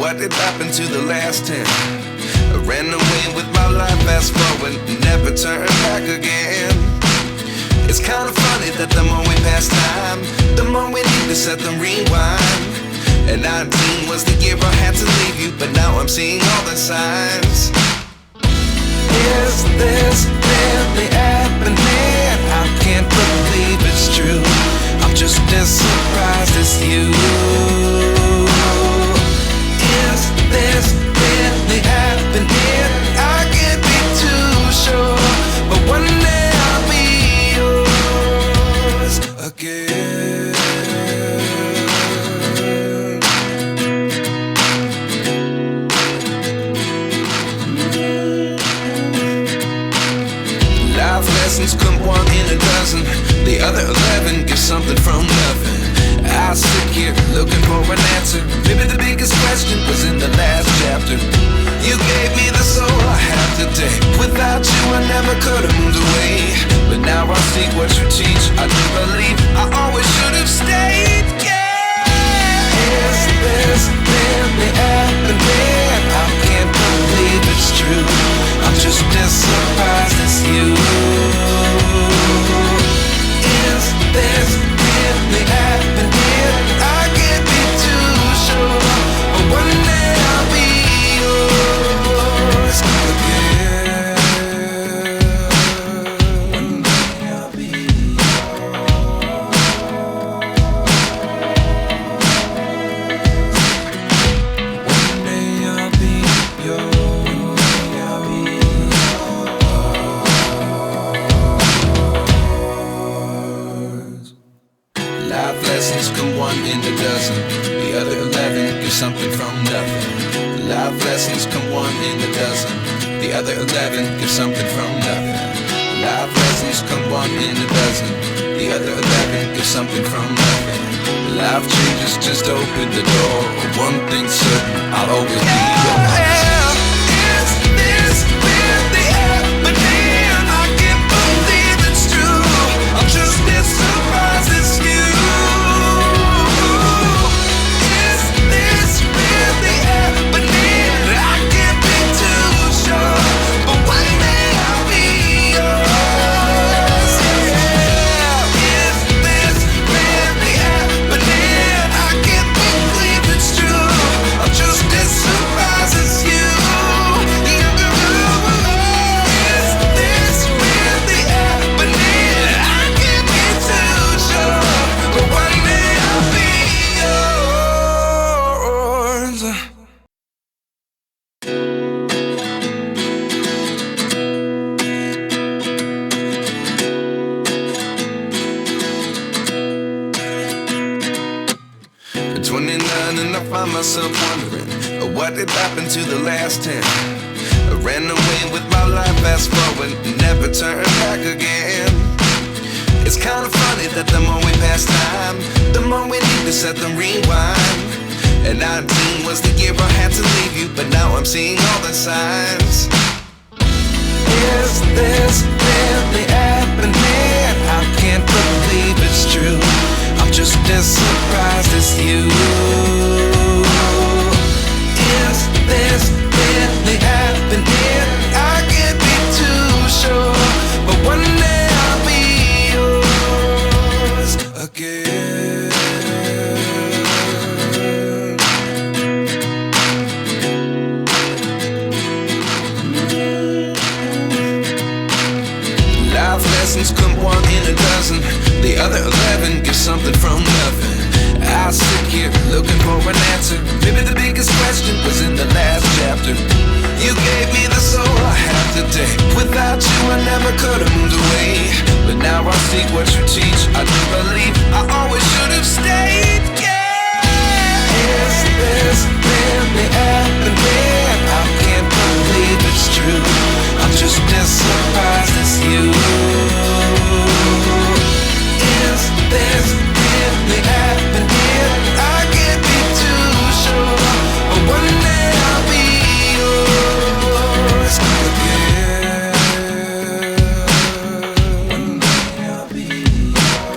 What did happen to the last 10? I ran away with my life, fast forward, never turn back again. It's kinda funny that the more we pass time, the more we need to set the rewind. And 19 was the year I had to leave you, but now I'm seeing all the signs. Is this really happening? I can't believe it's true. I'm just as surprised as you. Is this really happening? I can't be too sure, but one day I'll be yours again. Life lessons come one in a dozen. The other 11 give something from nothing. I sit here looking for an answer. Maybe the biggest question was in the last chapter. You gave me the soul I have today. Without you I never could have moved away. But now I see what you teach. I do believe I always should have stayed. Yeah. Is this really happening? I can't believe it's true. I'm just as surprised as you. Is this really happening? I can't be too sure, but one day I'll be yours again. One day I'll be yours. One day I'll be yours. I'll be yours. Life lessons come one in a dozen. The other 11 give something from nothing. Life lessons come one in a dozen. The other 11 give something from nothing. Life lessons come one in a dozen. The other 11 give something from nothing. Life changes, just open the door. One thing's certain, I'll always be yours. Is this really happening? I can't believe it's true. I'm just as surprised as you. Myself wondering what did happen to the last 10. I ran away with my life, fast forward, never turn back again. It's kinda funny that the more we pass time, the more we need to set the rewind. And 19 was the year I had to leave you, but now I'm seeing all the signs. Is this really happening? I can't believe it's true. I'm just as surprised as you. Is this really happening? I can't be too sure, but one day I'll be yours again. Life lessons come one in a dozen. The other 11 give something from nothing. I sit here looking for an answer. Maybe the biggest question was in the last chapter. You gave me the soul I have today. Without you I never could have moved away. But now I see what you teach. I do believe I always should have stayed. Yeah. Is this really happening? I can't believe it's true. I'm just as surprised as you. Is this really happening? I can't be too sure, but one day I'll be yours again. One day I'll be yours.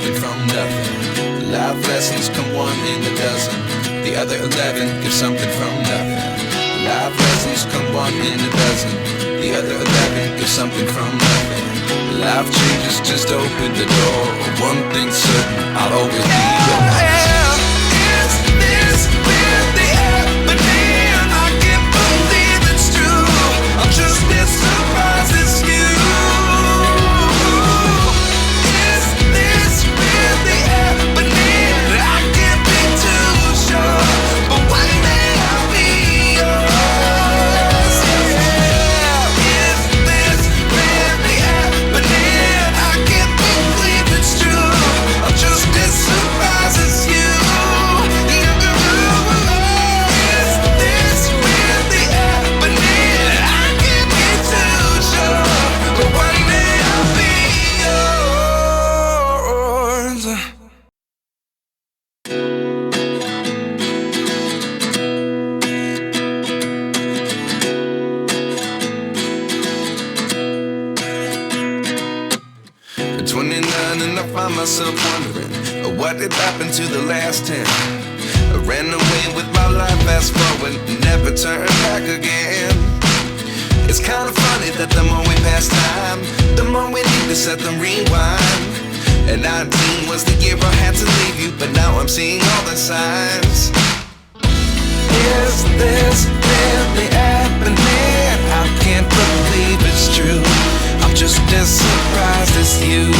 something from nothing. Life lessons come one in a dozen. The other 11 give something from nothing. Life lessons come one in a dozen. The other 11 give something from nothing. Life changes just open the door. One thing's certain, I'll always be yours. Is this really happening? I can't believe it's true. I'm just as surprised as you. Is this really happening? I can't be too sure, but one day I'll be yours. Yeah. Is this really happening? I can't believe it's true. I'm just as surprised as you. Is this really happening? I can't be too sure, but one day I'll be yours. At 29 and I find myself wondering what did happen to the last 10. I ran away with my life, fast forward, never turn back again. It's kind of funny that the more we pass time, the more we need to set them rewind. And 19 was the year I had to leave you, but now I'm seeing all the signs. Is this really happening? I can't believe it's true. I'm just as surprised as you.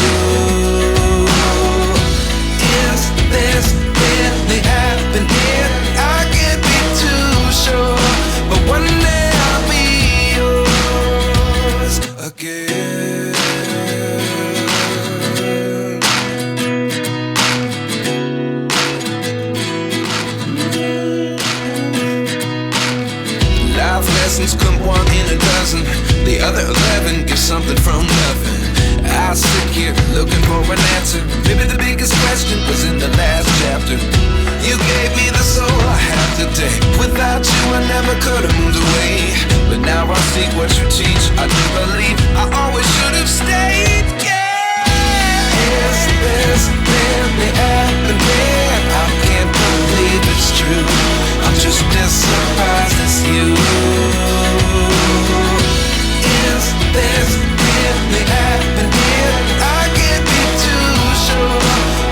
Is this really happening? I can't be too sure, but one day I'll be yours again. Life lessons come one in a dozen. The other 11 give something from nothing. I sit here looking for an answer. Maybe the biggest question was in the last chapter. You gave me the soul I have today. Without you I never could have moved away. But now I see what you teach. I do believe I always should have stayed. Yeah. Is this really happening? I can't believe it's true. I'm just as surprised as you. Is this really happening? I can't be too sure,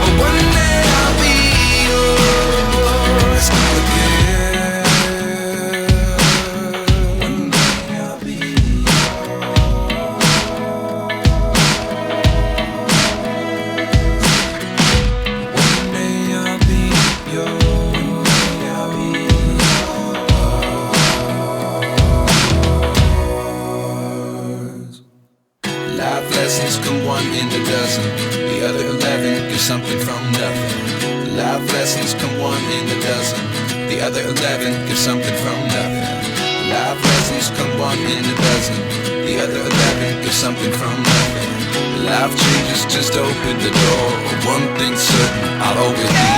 but one day I'll be yours again. One day I'll be yours. One day I'll be yours. Life lessons come one in a dozen. The other 11 give something from nothing. Life lessons come one in a dozen. The other 11 give something from nothing. Life lessons come one in a dozen. The other 11 give something from nothing. Life changes just open the door. One thing's certain, I'll always be